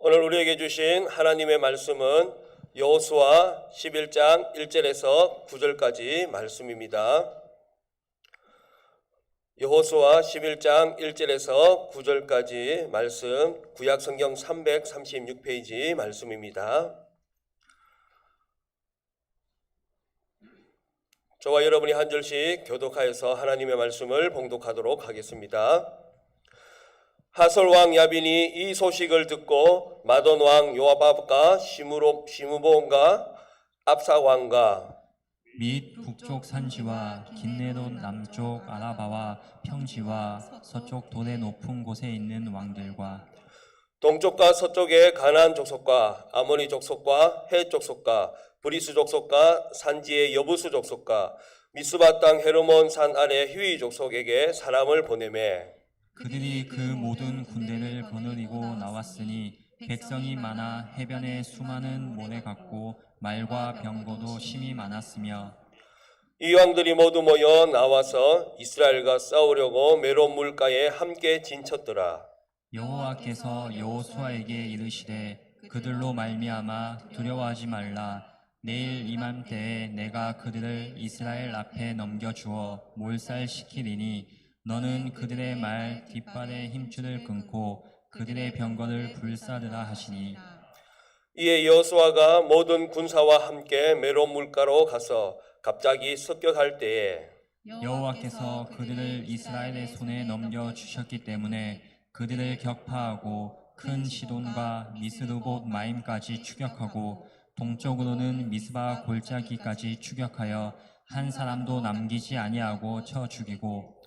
오늘 우리에게 주신 하나님의 말씀은 여호수아 11장 1절에서 9절까지 말씀입니다. 여호수아 11장 1절에서 9절까지 말씀, 구약 성경 336페이지 말씀입니다. 저와 여러분이 한 절씩 교독하여서 하나님의 말씀을 봉독하도록 하겠습니다. 하솔 왕 야빈이 이 소식을 듣고 마돈 왕 요아밥과 시므본과 압사 왕과 및 북쪽 산지와 긴네돈 남쪽 아라바와 평지와 서쪽 돌의 높은 곳에 있는 왕들과 동쪽과 서쪽의 가나안 족속과 아모니 족속과 헷 족속과 브리스 족속과 산지의 여부수 족속과 미스바 땅 헤르몬 산 아래 휘위 족속에게 사람을 보내매 그들이 그 모든 군대를 거느리고 나왔으니 백성이 많아 해변에 수많은 모래 같고 말과 병거도 심히 많았으며 이 왕들이 모두 모여 나와서 이스라엘과 싸우려고 메론 물가에 함께 진쳤더라. 여호와께서 여호수아에게 이르시되 그들로 말미암아 두려워하지 말라. 내일 이맘때에 내가 그들을 이스라엘 앞에 넘겨주어 몰살시키리니 너는 그들의 말 뒷발의 힘줄을 끊고 그들의 병거를 불사르라 하시니 이에 여호수아가 모든 군사와 함께 메론 물가로 가서 갑자기 습격할 때에 여호와께서 그들을 이스라엘의 손에 넘겨주셨기 때문에 그들을 격파하고 큰 시돈과 미스르봇 마임까지 추격하고 동쪽으로는 미스바 골짜기까지 추격하여 한 사람도 남기지 아니하고 쳐 죽이고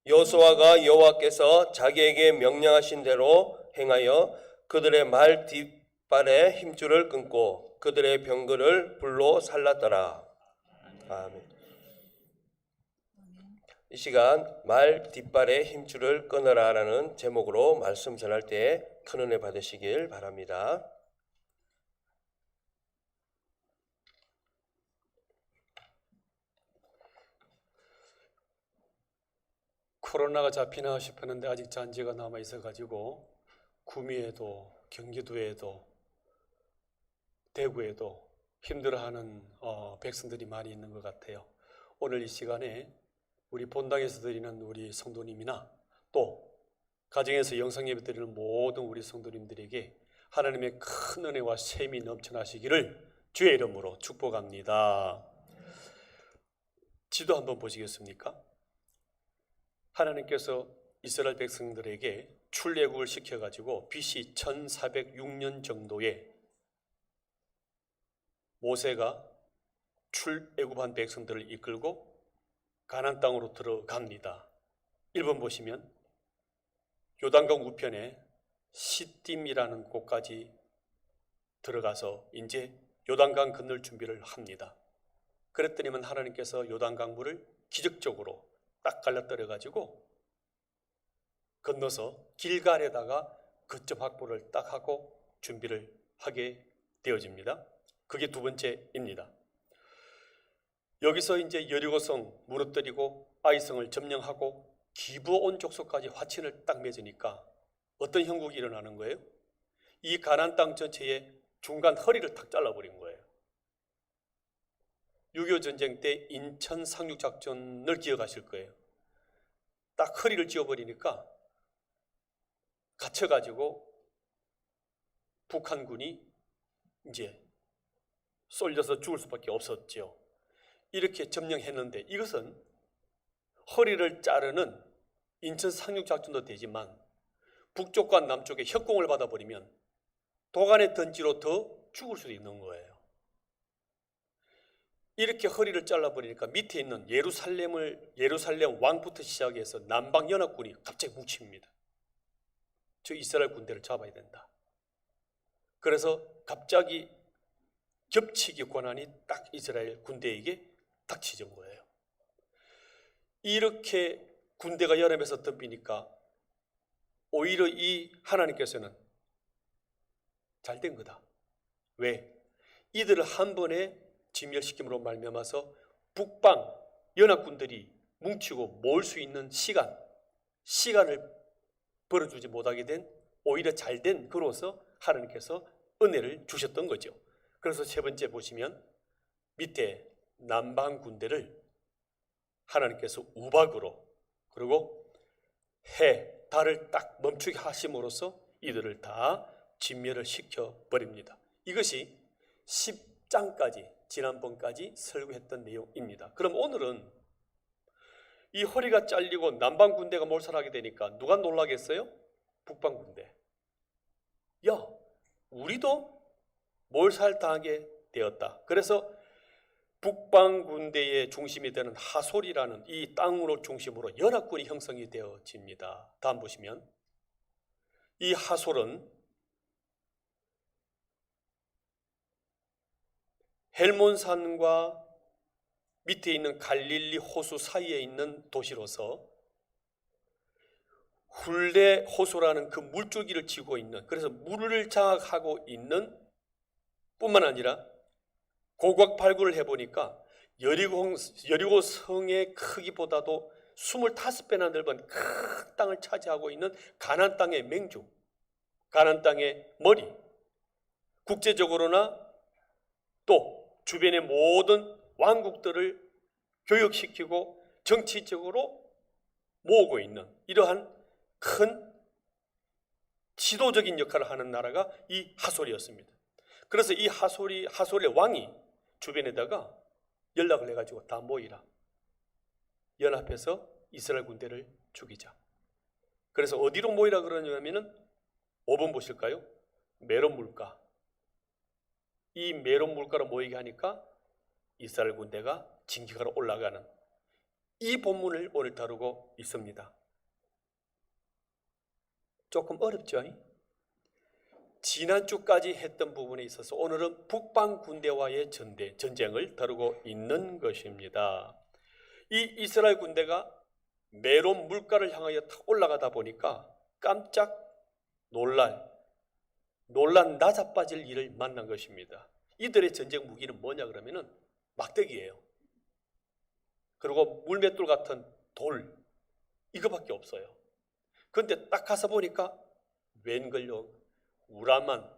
여호수아가 여호와께서 자기에게 명령하신 대로 행하여 그들의 말 뒷발에 힘줄을 끊고 그들의 병거를 불로 살랐더라. 아멘. 이 시간 말 뒷발에 힘줄을 끊어라라는 제목으로 말씀 전할 때 큰 은혜 받으시길 바랍니다. 코로나가 잡히나 싶었는데 아직 잔재가 남아 있어가지고 구미에도 경기도에도 대구에도 힘들어하는 백성들이 많이 있는 것 같아요. 오늘 이 시간에 우리 본당에서 드리는 우리 성도님이나 또 가정에서 영상 예배 드리는 모든 우리 성도님들에게 하나님의 큰 은혜와 셈이 넘쳐나시기를 주의 이름으로 축복합니다. 지도 한번 보시겠습니까? 하나님께서 이스라엘 백성들에게 출애굽을 시켜가지고 BC 1406년 정도에 모세가 출애굽한 백성들을 이끌고 가나안 땅으로 들어갑니다. 1번 보시면 요단강 우편에 시딤이라는 곳까지 들어가서 이제 요단강 건널 준비를 합니다. 그랬더니만 하나님께서 요단강 물을 기적적으로 딱 갈라떨어 가지고 건너서 길갈에다가 거점 확보를 딱 하고 준비를 하게 되어집니다. 그게 두 번째입니다. 여기서 이제 여리고성 무너뜨리고 아이성을 점령하고 기브온 족속까지 화친을 딱 맺으니까 어떤 형국이 일어나는 거예요? 이 가나안 땅 전체의 중간 허리를 탁 잘라버린 거예요. 6.25 전쟁 때 인천 상륙작전을 기억하실 거예요. 딱 허리를 찧어버리니까 갇혀가지고 북한군이 이제 쏠려서 죽을 수밖에 없었죠. 이렇게 점령했는데 이것은 허리를 자르는 인천 상륙작전도 되지만 북쪽과 남쪽에 협공을 받아버리면 도간의 던지로 더 죽을 수도 있는 거예요. 이렇게 허리를 잘라버리니까 밑에 있는 예루살렘 왕부터 시작해서 남방연합군이 갑자기 뭉칩니다. 저 이스라엘 군대를 잡아야 된다. 그래서 갑자기 겹치기 권한이 딱 이스라엘 군대에게 닥치는 거예요. 이렇게 군대가 연합해서 덤비니까 오히려 이 하나님께서는 잘 된 거다. 왜? 이들을 한 번에 진멸시킴으로 말미암아서 북방 연합군들이 뭉치고 모을 수 있는 시간을 벌어주지 못하게 된 오히려 잘된 그로서 하나님께서 은혜를 주셨던 거죠. 그래서 세 번째 보시면 밑에 남방 군대를 하나님께서 우박으로 그리고 해, 달을 딱 멈추게 하심으로써 이들을 다 진멸을 시켜버립니다. 이것이 10장까지 지난번까지 설교했던 내용입니다. 그럼 오늘은 이 허리가 잘리고 남방 군대가 몰살하게 되니까 누가 놀라겠어요? 북방 군대. 야, 우리도 몰살당하게 되었다. 그래서 북방 군대의 중심이 되는 하솔이라는 이 땅으로 중심으로 연합군이 형성이 되어집니다. 다음 보시면 이 하솔은 헬몬산과 밑에 있는 갈릴리 호수 사이에 있는 도시로서 훌레 호수라는 그 물줄기를 지고 있는, 그래서 물을 장악하고 있는 뿐만 아니라 고곽 발굴을 해보니까 여리고 성의 크기보다도 25배나 넓은 큰 땅을 차지하고 있는 가나안 땅의 맹주, 가나안 땅의 머리, 국제적으로나 또 주변의 모든 왕국들을 교육시키고 정치적으로 모으고 있는 이러한 큰 지도적인 역할을 하는 나라가 이 하솔이었습니다. 그래서 이 하솔의 왕이 주변에다가 연락을 해가지고 다 모이라, 연합해서 이스라엘 군대를 죽이자. 그래서 어디로 모이라 그러냐면은 5번 보실까요? 메론 물가. 이 메론 물가로 모이게 하니까 이스라엘 군대가 진격하러 올라가는 이 본문을 오늘 다루고 있습니다. 조금 어렵죠? 지난주까지 했던 부분에 있어서 오늘은 북방 군대와의 전쟁을 다루고 있는 것입니다. 이 이스라엘 군대가 메론 물가를 향하여 올라가다 보니까 깜짝 놀란 나자빠질 일을 만난 것입니다. 이들의 전쟁 무기는 뭐냐 그러면은 막대기예요. 그리고 물맷돌 같은 돌, 이거밖에 없어요. 그런데 딱 가서 보니까 웬걸요, 우람한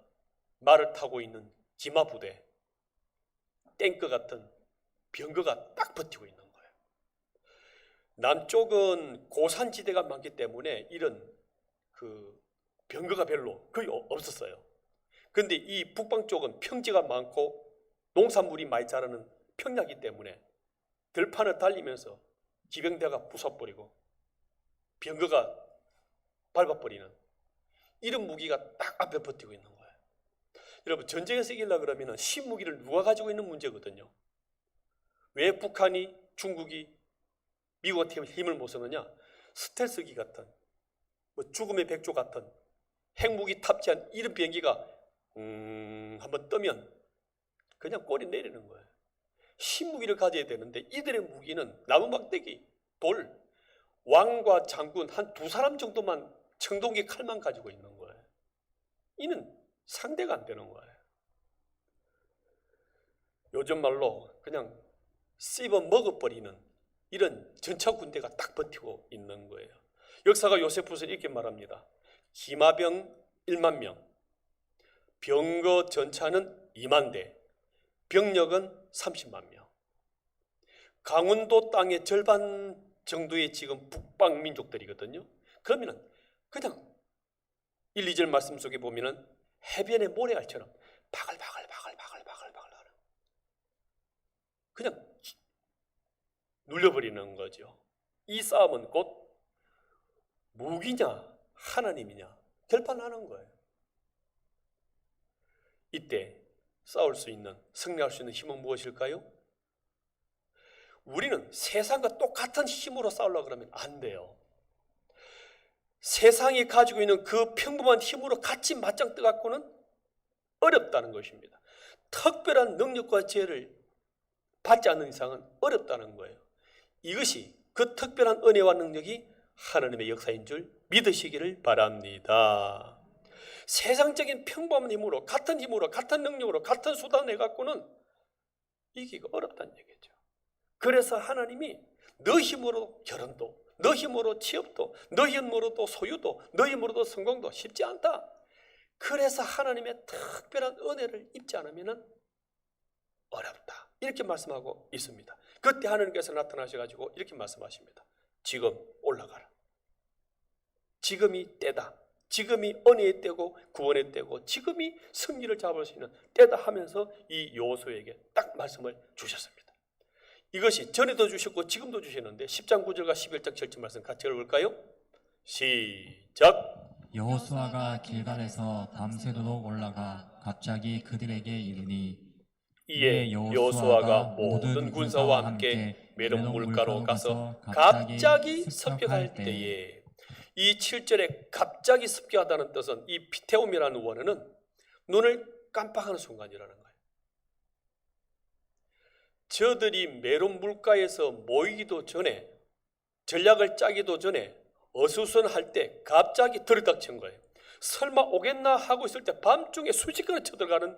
말을 타고 있는 기마 부대, 탱크 같은 병거가 딱 버티고 있는 거예요. 남쪽은 고산지대가 많기 때문에 이런 그 병거가 별로 거의 없었어요. 그런데 이 북방 쪽은 평지가 많고 농산물이 많이 자라는 평야이기 때문에 들판을 달리면서 기병대가 부숴버리고 병거가 밟아버리는 이런 무기가 딱 앞에 버티고 있는 거예요. 여러분, 전쟁에서 이기려고 그러면 신무기를 누가 가지고 있는 문제거든요. 왜 북한이, 중국이, 미국한테 힘을 못 쓰느냐? 스텔스기 같은, 죽음의 백조 같은 핵무기 탑재한 이런 비행기가 한번 뜨면 그냥 꼬리 내리는 거예요. 신무기를 가져야 되는데 이들의 무기는 나무 막대기, 돌, 왕과 장군 한 2사람 정도만 청동기 칼만 가지고 있는 거예요. 이는 상대가 안 되는 거예요. 요즘 말로 그냥 씹어 먹어버리는 이런 전차 군대가 딱 버티고 있는 거예요. 역사가 요세푸스는 이렇게 말합니다. 기마병 1만 명, 병거 전차는 2만 대, 병력은 30만 명. 강원도 땅의 절반 정도의 지금 북방 민족들이거든요. 그러면은 그냥 1, 2절 말씀 속에 보면은 해변의 모래알처럼 바글바글바글바글바글바글 하는, 그냥 눌려버리는 거죠. 이 싸움은 곧 무기냐 하나님이냐 결판하는 거예요. 이때 싸울 수 있는, 승리할 수 있는 힘은 무엇일까요? 우리는 세상과 똑같은 힘으로 싸우려고 그러면 안 돼요. 세상이 가지고 있는 그 평범한 힘으로 같이 맞짱 떠갖고는 어렵다는 것입니다. 특별한 능력과 지혜를 받지 않는 이상은 어렵다는 거예요. 이것이 그 특별한 은혜와 능력이 하나님의 역사인 줄 믿으시기를 바랍니다. 세상적인 평범한 힘으로, 같은 능력으로, 같은 수단을 해갖고는 이기기가 어렵다는 얘기죠. 그래서 하나님이 너 힘으로 결혼도, 너 힘으로 취업도, 너 힘으로도 소유도, 너 힘으로도 성공도 쉽지 않다. 그래서 하나님의 특별한 은혜를 입지 않으면 어렵다. 이렇게 말씀하고 있습니다. 그때 하나님께서 나타나셔가지고 이렇게 말씀하십니다. 지금 올라가라. 지금이 때다. 지금이 은혜의 때고 구원의 때고 지금이 승리를 잡을 수 있는 때다 하면서 이 여호수아에게 딱 말씀을 주셨습니다. 이것이 전에도 주셨고 지금도 주시는데 10장 9절과 11장 7절 말씀 같이 읽어볼까요? 시작. 여호수아가 길갈에서 밤새도록 올라가 갑자기 그들에게 이르니 이에 여호수아가 모든 군사와 함께 메론 물가로 가서 갑자기 습격할 때에, 이 7절에 갑자기 습격하다는 뜻은 이 피테움이라는 원어는 눈을 깜빡하는 순간이라는 거예요. 저들이 메론 물가에서 모이기도 전에, 전략을 짜기도 전에 어수선할 때 갑자기 들이닥친 거예요. 설마 오겠나 하고 있을 때 밤중에 순식간에 쳐들어가는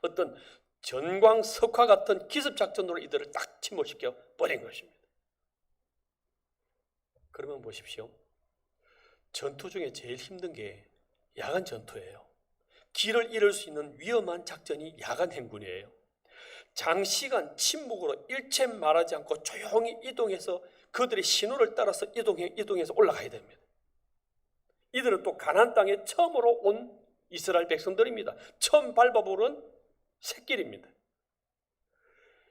어떤 전광석화 같은 기습작전으로 이들을 딱 침몰시켜 버린 것입니다. 그러면 보십시오. 전투 중에 제일 힘든 게 야간 전투예요. 길을 잃을 수 있는 위험한 작전이 야간 행군이에요. 장시간 침묵으로 일체 말하지 않고 조용히 이동해서 그들의 신호를 따라서 이동해서 올라가야 됩니다. 이들은 또 가나안 땅에 처음으로 온 이스라엘 백성들입니다. 처음 밟아보는 새길입니다.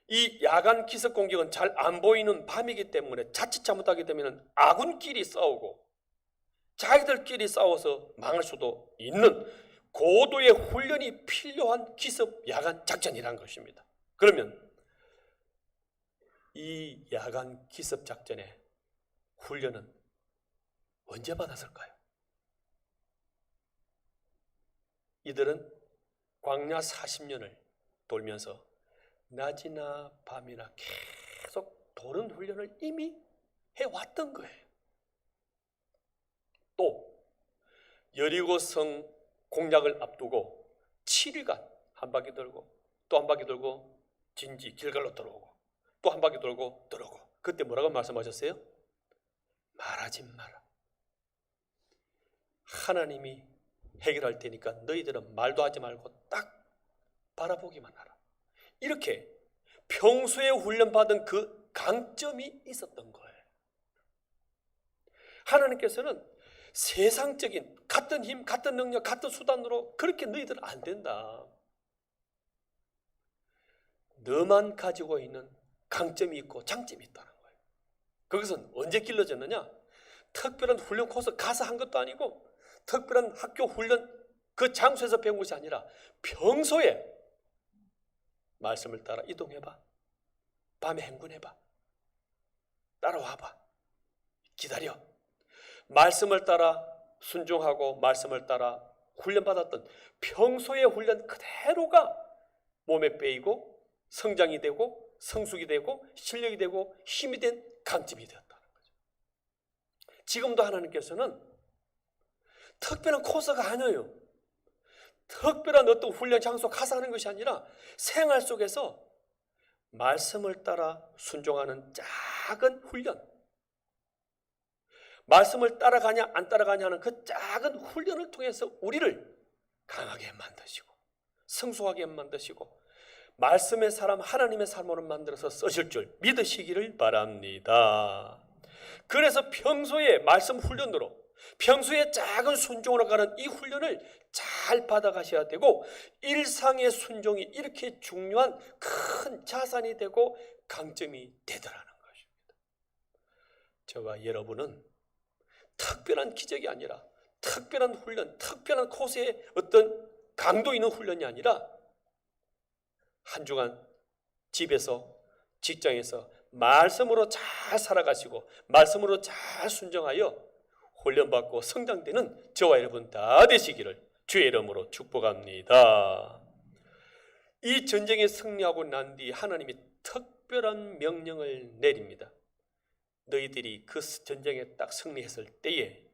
이 야간 기습 공격은 잘 안 보이는 밤이기 때문에 자칫 잘못하게 되면 아군끼리 싸우고 자기들끼리 싸워서 망할 수도 있는 고도의 훈련이 필요한 기습 야간 작전이라는 것입니다. 그러면 이 야간 기습 작전의 훈련은 언제 받았을까요? 이들은 광야 40년을 돌면서 낮이나 밤이나 계속 도는 훈련을 이미 해왔던 거예요. 또 여리고성 공략을 앞두고 7일간 한 바퀴 돌고 또 한 바퀴 돌고 진지 길갈로 들어오고 또 한 바퀴 돌고 들어오고, 그때 뭐라고 말씀하셨어요? 말하지 마라. 하나님이 해결할 테니까 너희들은 말도 하지 말고 딱 바라보기만 하라. 이렇게 평소에 훈련받은 그 강점이 있었던 거예요. 하나님께서는 세상적인 같은 힘, 같은 능력, 같은 수단으로 그렇게 너희들은 안 된다. 너만 가지고 있는 강점이 있고 장점이 있다는 거예요. 그것은 언제 길러졌느냐? 특별한 훈련 코스 가서 한 것도 아니고 특별한 학교 훈련 그 장소에서 배운 것이 아니라 평소에 말씀을 따라 이동해봐. 밤에 행군해봐. 따라와봐. 기다려. 말씀을 따라 순종하고 말씀을 따라 훈련받았던 평소의 훈련 그대로가 몸에 빼이고 성장이 되고 성숙이 되고 실력이 되고 힘이 된 강점이 되었다는 거죠. 지금도 하나님께서는 특별한 코스가 아니에요. 특별한 어떤 훈련 장소 가서 하는 것이 아니라 생활 속에서 말씀을 따라 순종하는 작은 훈련, 말씀을 따라가냐 안 따라가냐 하는 그 작은 훈련을 통해서 우리를 강하게 만드시고 성숙하게 만드시고 말씀의 사람, 하나님의 삶으로 만들어서 쓰실 줄 믿으시기를 바랍니다. 그래서 평소에 말씀 훈련으로, 평소에 작은 순종으로 가는 이 훈련을 잘 받아가셔야 되고, 일상의 순종이 이렇게 중요한 큰 자산이 되고 강점이 되더라는 것입니다. 저와 여러분은 특별한 기적이 아니라 특별한 훈련, 특별한 코스의 어떤 강도 있는 훈련이 아니라 한 주간 집에서 직장에서 말씀으로 잘 살아가시고 말씀으로 잘 순종하여 훈련받고 성장되는 저와 여러분 다 되시기를 주의 이름으로 축복합니다. 이 전쟁에 승리하고 난 뒤 하나님이 특별한 명령을 내립니다. 너희들이 그 전쟁에 딱 승리했을 때에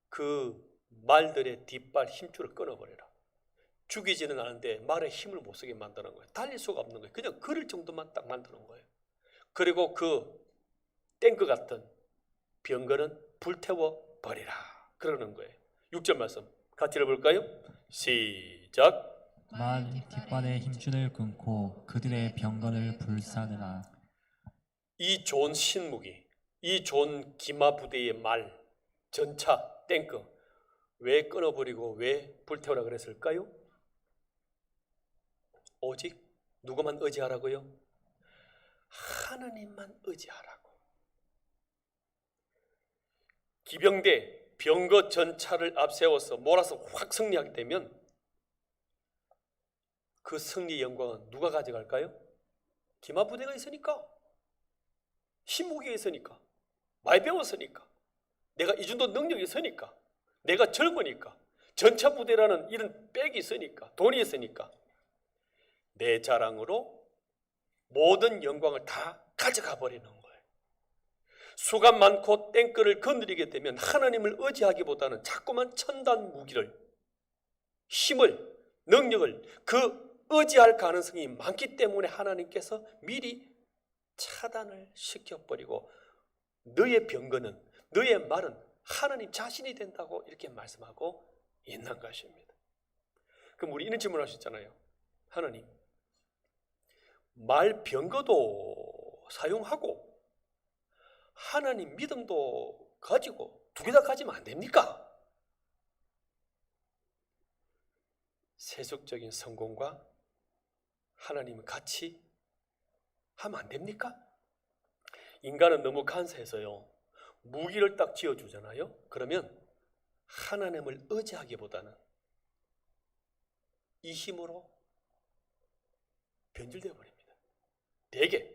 그 말들의 뒷발 힘줄을 끊어버려라. 죽이지는 않은데 말에 힘을 못 쓰게 만드는 거예요. 달릴 수가 없는 거예요. 그냥 걸을 정도만 딱 만드는 거예요. 그리고 그 탱크 같은 병거는 불태워 버리라 그러는 거예요. 6절 말씀 같이 읽어볼까요? 시작. 만 뒷발의 힘줄을 끊고 그들의 병거를 불사르라. 이 좋은 신무기, 이 좋은 기마 부대의 말, 전차, 탱크 왜 끊어버리고 왜 불태우라 그랬을까요? 오직 누구만 의지하라고요? 하나님만 의지하라고. 기병대, 병거 전차를 앞세워서 몰아서 확 승리하게 되면 그 승리 영광은 누가 가져갈까요? 기마 부대가 있으니까, 신무기가 있으니까, 많이 배웠으니까, 내가 이 정도 능력이 있으니까, 내가 젊으니까, 전차 부대라는 이런 백이 있으니까, 돈이 있으니까 내 자랑으로 모든 영광을 다 가져가 버리는 거예요. 수가 많고 탱크를 거느리게 되면 하나님을 의지하기보다는 자꾸만 첨단 무기를, 힘을, 능력을 그 의지할 가능성이 많기 때문에 하나님께서 미리 차단을 시켜버리고 너의 병거는, 너의 말은 하나님 자신이 된다고 이렇게 말씀하고 있는 것입니다. 그럼 우리 이런 질문을 할 수 있잖아요. 하나님, 말 병거도 사용하고 하나님 믿음도 가지고 두 개 다 가지면 안 됩니까? 세속적인 성공과 하나님을 같이 하면 안 됩니까? 인간은 너무 간사해서요, 무기를 딱 지어주잖아요. 그러면 하나님을 의지하기보다는 이 힘으로 변질되어 버립니다. 대개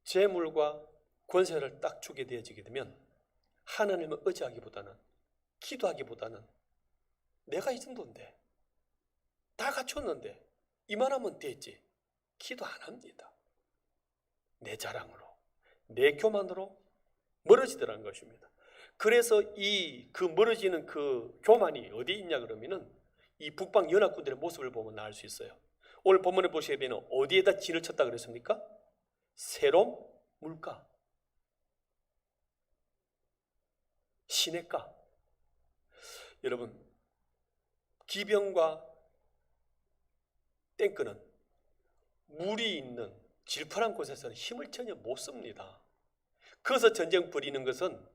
재물과 권세를 딱 주게 되어지게 되면 하나님을 의지하기보다는, 기도하기보다는 내가 이 정도인데, 다 갖췄는데 이만하면 됐지, 기도 안 합니다. 내 자랑으로, 내 교만으로 멀어지더라는 것입니다. 그래서 그 멀어지는 그 교만이 어디 있냐 그러면은 이 북방 연합군들의 모습을 보면 알 수 있어요. 오늘 본문에 보시게 되면 어디에다 진을 쳤다 그랬습니까? 세롬, 물가, 시냇가. 여러분, 기병과 탱크는 물이 있는 질펀한 곳에서는 힘을 전혀 못 씁니다. 그래서 전쟁 벌이는 것은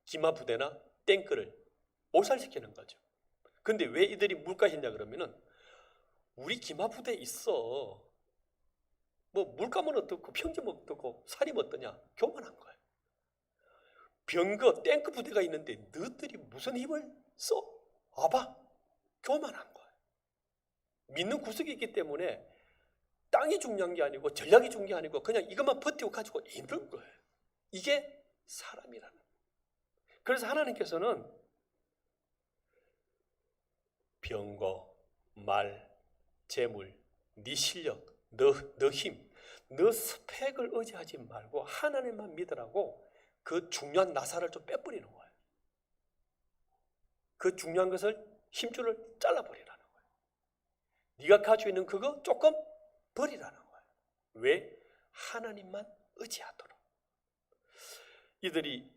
기마 부대나 탱크를 몰살시키는 거죠. 근데 왜 이들이 물가했냐 그러면은 우리 기마 부대에 있어. 뭐 물가면 어떻고 평지면 어떻고 살이면 어떠냐, 교만한 거예요. 병거, 탱크 부대가 있는데 너희들이 무슨 힘을 써? 와봐. 교만한 거예요. 믿는 구석이 있기 때문에 땅이 중요한 게 아니고 전략이 중요한 게 아니고 그냥 이것만 버티고 가지고 있는 거예요. 이게 사람이라는 거예요. 그래서 하나님께서는 병거, 말, 재물, 네 실력, 너 힘, 너 스펙을 의지하지 말고 하나님만 믿으라고 그 중요한 나사를 좀 빼버리는 거예요. 그 중요한 것을, 힘줄을 잘라버리라는 거예요. 네가 가지고 있는 그거 조금 버리라는 거예요. 왜? 하나님만 의지하도록. 이들이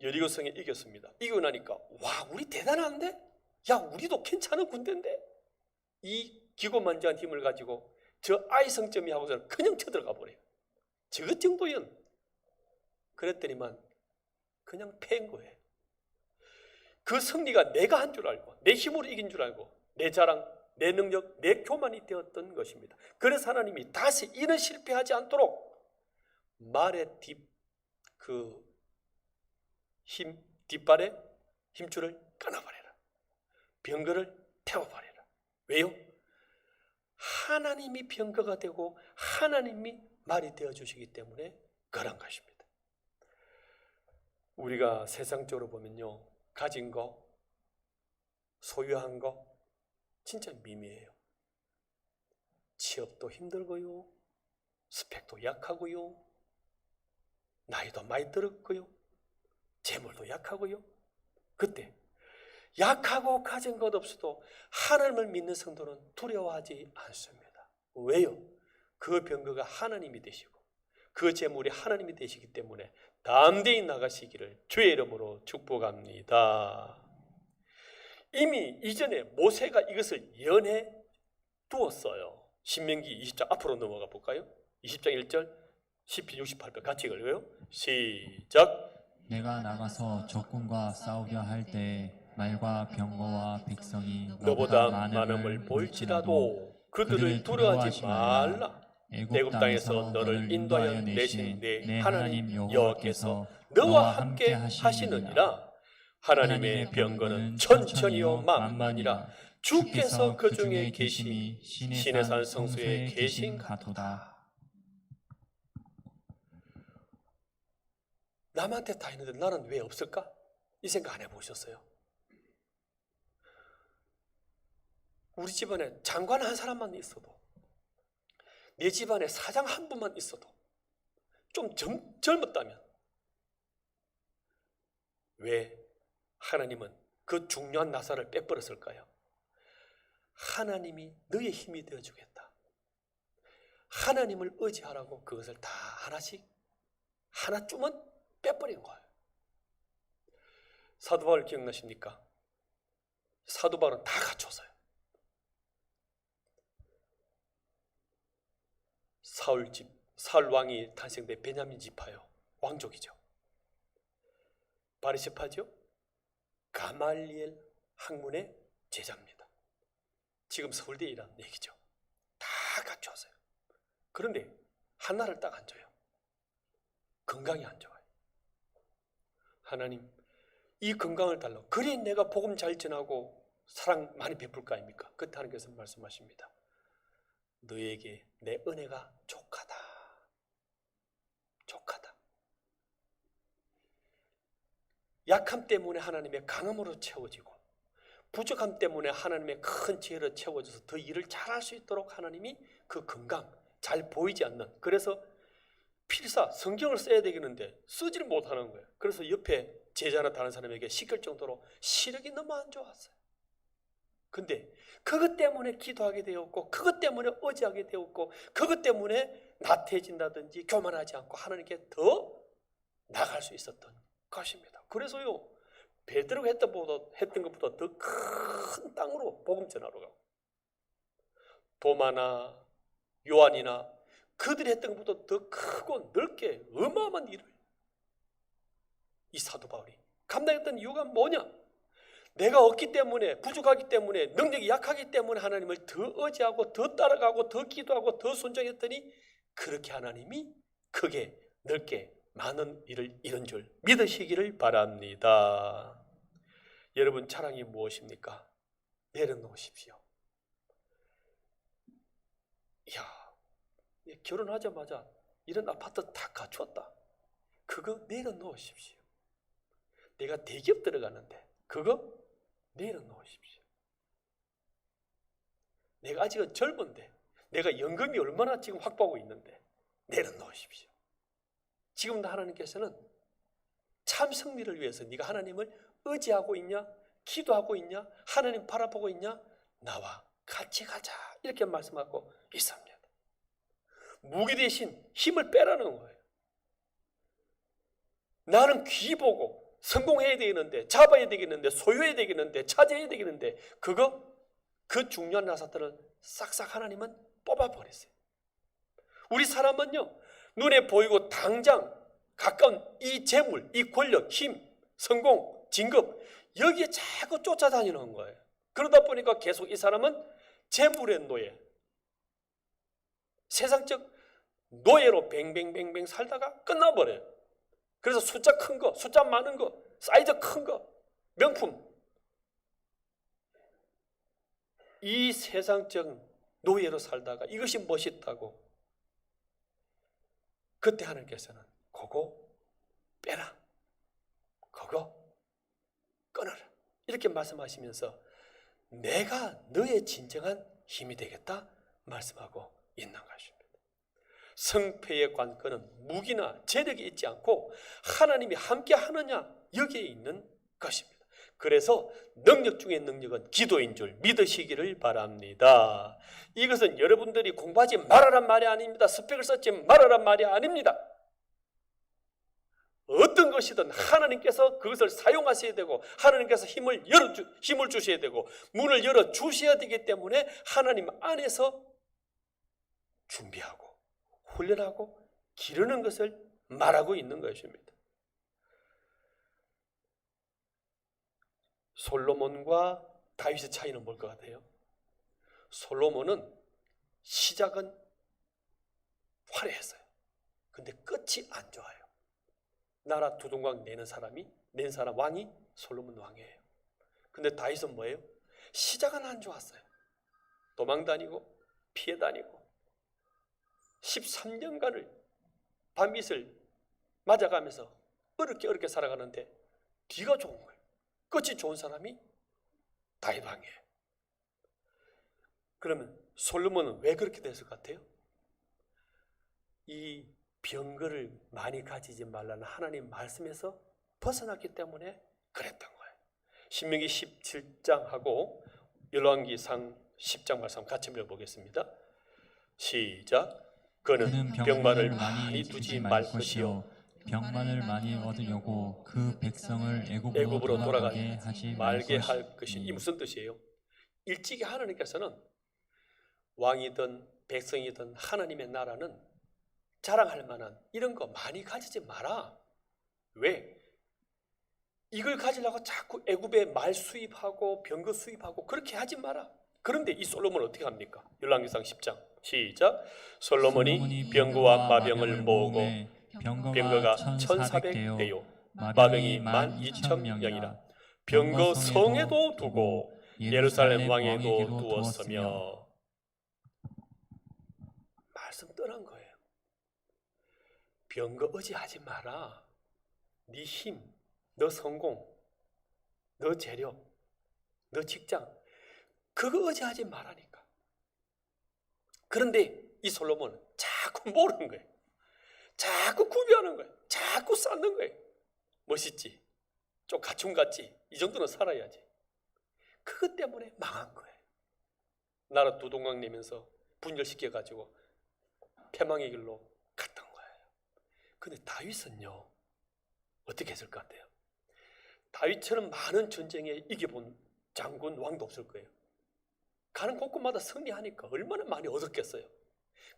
여리고성에 이겼습니다. 이기고 나니까 와, 우리 대단한데? 야, 우리도 괜찮은 군대인데? 이 기고만장한 힘을 가지고 저 아이성점이 하고서는 그냥 쳐들어가 버려요. 저것 정도연. 그랬더니만 그냥 패인 거예요. 그 승리가 내가 한 줄 알고 내 힘으로 이긴 줄 알고 내 자랑, 내 능력, 내 교만이 되었던 것입니다. 그래서 하나님이 다시 이는 실패하지 않도록 말의 뒷발에 힘줄을 끊어버려라. 병거를 태워버려라. 왜요? 하나님이 병거가 되고 하나님이 말이 되어주시기 때문에 그런 것입니다. 우리가 세상적으로 보면요, 가진 거, 소유한 거 진짜 미미해요. 취업도 힘들고요, 스펙도 약하고요, 나이도 많이 들었고요, 재물도 약하고요. 그때 약하고 가진 것 없어도 하나님을 믿는 성도는 두려워하지 않습니다. 왜요? 그 병거가 하나님이 되시고 그 재물이 하나님이 되시기 때문에 담대히 나가시기를 주의 이름으로 축복합니다. 이미 이전에 모세가 이것을 예언해 두었어요. 신명기 20장 앞으로 넘어가 볼까요? 20장 1절, 시편 68편 같이 읽어요. 시작. 내가 나가서 적군과 싸우려 할 때 말과 병거와 백성이 너보다 많음을 볼지라도 그들을 두려워하지 말라. 애굽 땅에서 너를 인도하여 내신 내 하나님 여호와께서 너와 함께 하시느니라. 하나님의 병거는 천천히요 만만이라. 주께서 그 중에 계심이 신의 산 성소에 계신 같도다. 남한테 다 있는데 나는 왜 없을까? 이 생각 안 해보셨어요? 우리 집안에 장관 한 사람만 있어도, 내 집안에 사장 한 분만 있어도, 좀 젊었다면 왜 하나님은 그 중요한 나사를 빼버렸을까요? 하나님이 너의 힘이 되어주겠다. 하나님을 의지하라고 그것을 다 하나씩 하나쯤은 빼버린 거예요. 사도 바울 기억나십니까? 사도 바울은 다 갖췄어요. 사울 왕이 탄생된 베냐민 지파요. 왕족이죠. 바리새파죠. 가말리엘 학문의 제자입니다. 지금 서울대에 일하는 얘기죠. 다 갖췄어요. 그런데 하나를 딱 안 줘요. 건강이 안 좋아요. 하나님, 이 건강을 달라고. 그래 내가 복음 잘 전하고 사랑 많이 베풀 거 아닙니까? 그때 하나님께서 말씀하십니다. 너에게 내 은혜가 족하다. 족하다. 약함 때문에 하나님의 강함으로 채워지고, 부족함 때문에 하나님의 큰 지혜로 채워져서 더 일을 잘할 수 있도록 하나님이 그 건강, 잘 보이지 않는, 그래서 필사 성경을 써야 되겠는데 쓰지를 못하는 거예요. 그래서 옆에 제자나 다른 사람에게 시킬 정도로 시력이 너무 안 좋았어요. 근데 그것 때문에 기도하게 되었고, 그것 때문에 의지하게 되었고, 그것 때문에 나태해진다든지 교만하지 않고 하나님께 더 나갈 수 있었던 것입니다. 그래서요, 베드로가 했던 것보다 더 큰 땅으로 복음 전하러 가고, 도마나 요한이나 그들이 했던 것보다 더 크고 넓게 어마어마한 일을 이 사도 바울이 감당했던 이유가 뭐냐? 내가 없기 때문에, 부족하기 때문에, 능력이 약하기 때문에 하나님을 더 의지하고 더 따라가고 더 기도하고 더 순종했더니 그렇게 하나님이 크게 넓게 많은 일을 이룬 줄 믿으시기를 바랍니다. 여러분, 자랑이 무엇입니까? 내려놓으십시오. 이야, 결혼하자마자 이런 아파트 다 갖추었다. 그거 내려놓으십시오. 내가 대기업 들어가는데 그거 내려놓으십시오. 내가 아직은 젊은데, 내가 연금이 얼마나 지금 확보하고 있는데 내려놓으십시오. 지금 하나님께서는 참 승리를 위해서 네가 하나님을 의지하고 있냐? 기도하고 있냐? 하나님 바라보고 있냐? 나와 같이 가자, 이렇게 말씀하고 있습니다. 무기 대신 힘을 빼라는 거예요. 나는 귀 보고 성공해야 되겠는데, 잡아야 되겠는데, 소유해야 되겠는데, 차지해야 되겠는데, 그 중요한 나사들을 싹싹 하나님은 뽑아버렸어요. 우리 사람은요, 눈에 보이고 당장 가까운 이 재물, 이 권력, 힘, 성공, 진급, 여기에 자꾸 쫓아다니는 거예요. 그러다 보니까 계속 이 사람은 재물의 노예, 세상적 노예로 뱅뱅뱅뱅 살다가 끝나버려요. 그래서 숫자 큰 거, 숫자 많은 거, 사이즈 큰 거, 명품, 이 세상적 노예로 살다가 이것이 멋있다고, 그때 하나님께서는 그거 빼라, 그거 끊어라, 이렇게 말씀하시면서 내가 너의 진정한 힘이 되겠다 말씀하고 있는 것입니다. 성패의 관건은 무기나 재력이 있지 않고 하나님이 함께 하느냐, 여기에 있는 것입니다. 그래서 능력 중에 능력은 기도인 줄 믿으시기를 바랍니다. 이것은 여러분들이 공부하지 말아란 말이 아닙니다. 스펙을 쌓지 말아란 말이 아닙니다. 어떤 것이든 하나님께서 그것을 사용하셔야 되고 하나님께서 힘을 주셔야 되고 문을 열어 주셔야 되기 때문에 하나님 안에서 준비하고 훈련하고 기르는 것을 말하고 있는 것입니다. 솔로몬과 다윗의 차이는 뭘 것 같아요? 솔로몬은 시작은 화려했어요. 근데 끝이 안 좋아요. 나라 두 동강 낸 사람 왕이 솔로몬 왕이에요. 근데 다윗은 뭐예요? 시작은 안 좋았어요. 도망 다니고 피해 다니고 13년간을 밤낮을 맞아가면서 어렵게 살아가는데 뒤가 좋은 거예요. 끝이 좋은 사람이 다윗 왕이에요. 그러면 솔로몬은 왜 그렇게 됐을 것 같아요? 이 병거를 많이 가지지 말라는 하나님 말씀에서 벗어났기 때문에 그랬던 거예요. 신명기 17장하고 열왕기상 10장 말씀 같이 읽어보겠습니다. 시작. 그는 병마를 많이 두지 말 것이요 병만을 많이 얻으려고 그 백성을 애굽으로 애굽으로 돌아가게 돌아가게 하지 말게 말 할 것이. 이 무슨 뜻이에요? 일찍이 하나님께서는 왕이든 백성이든 하나님의 나라는 자랑할 만한 이런 거 많이 가지지 마라. 왜? 이걸 가지려고 자꾸 애굽에 말 수입하고 병거 수입하고 그렇게 하지 마라. 그런데 이 솔로몬은 어떻게 합니까? 열왕기상 10장 시작. 솔로몬이 병거와 마병을 모으고 병거가 1400대요 마병이 12,000명이라 병거 성에도 두고 예루살렘 왕에도 두었으며. 말씀 떠난 거예요. 병거 의지하지 마라. 네 힘, 너 성공, 너 재력, 너 직장 그거 의지하지 말라니까. 그런데 이 솔로몬은 자꾸 모르는 거예요. 자꾸 구비하는 거예요. 자꾸 쌓는 거예요. 멋있지? 좀 갖춤 같지? 이 정도는 살아야지. 그것 때문에 망한 거예요. 나라 두 동강 내면서 분열시켜가지고 패망의 길로 갔던 거예요. 근데 다윗은요, 어떻게 했을 것 같아요? 다윗처럼 많은 전쟁에 이겨본 장군, 왕도 없을 거예요. 가는 곳곳마다 승리하니까 얼마나 많이 얻었겠어요.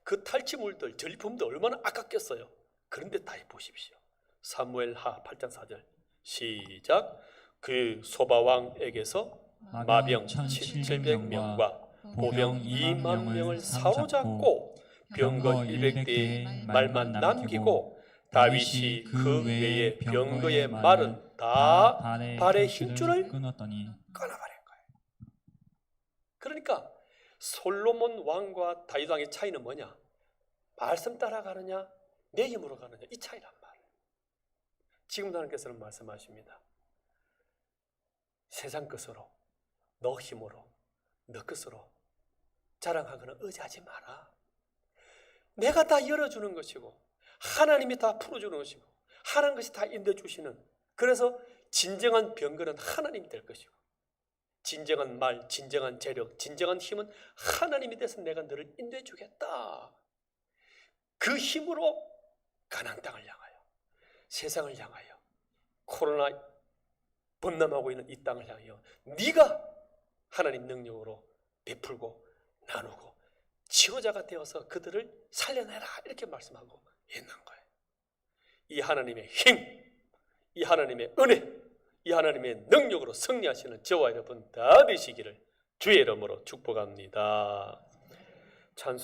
그 탈취물들, 전리품들 얼마나 아깝겠어요. 그런데 다윗 보십시오. 사무엘하 8장 4절 시작. 그 소바왕에게서 마병 700명과 보병 2만 명을 사로잡고 병거 100대의 말만 남기고 다윗이 그 외에 병거의 말은 다 발의 힘줄을 끊었더니 끊어버린 거예요. 그러니까 솔로몬 왕과 다윗 왕의 차이는 뭐냐? 말씀 따라가느냐 내 힘으로 가느냐, 이 차이란 말이에요. 지금 하나님께서는 말씀하십니다. 세상 것으로, 너 힘으로, 너 것으로 자랑하거나 의지하지 마라. 내가 다 열어주는 것이고 하나님이 다 풀어주는 것이고 하나님 것이 다 인도해주시는, 그래서 진정한 병거는 하나님이 될 것이고 진정한 말, 진정한 재력, 진정한 힘은 하나님이 돼서 내가 너를 인도해 주겠다. 그 힘으로 가나안 땅을 향하여, 세상을 향하여, 코로나 범람하고 있는 이 땅을 향하여 네가 하나님 능력으로 베풀고 나누고 치료자가 되어서 그들을 살려내라, 이렇게 말씀하고 있는 거예요. 이 하나님의 힘, 이 하나님의 은혜, 이 하나님의 능력으로 승리하시는 저와 여러분 다 되시기를 주의 이름으로 축복합니다. 찬송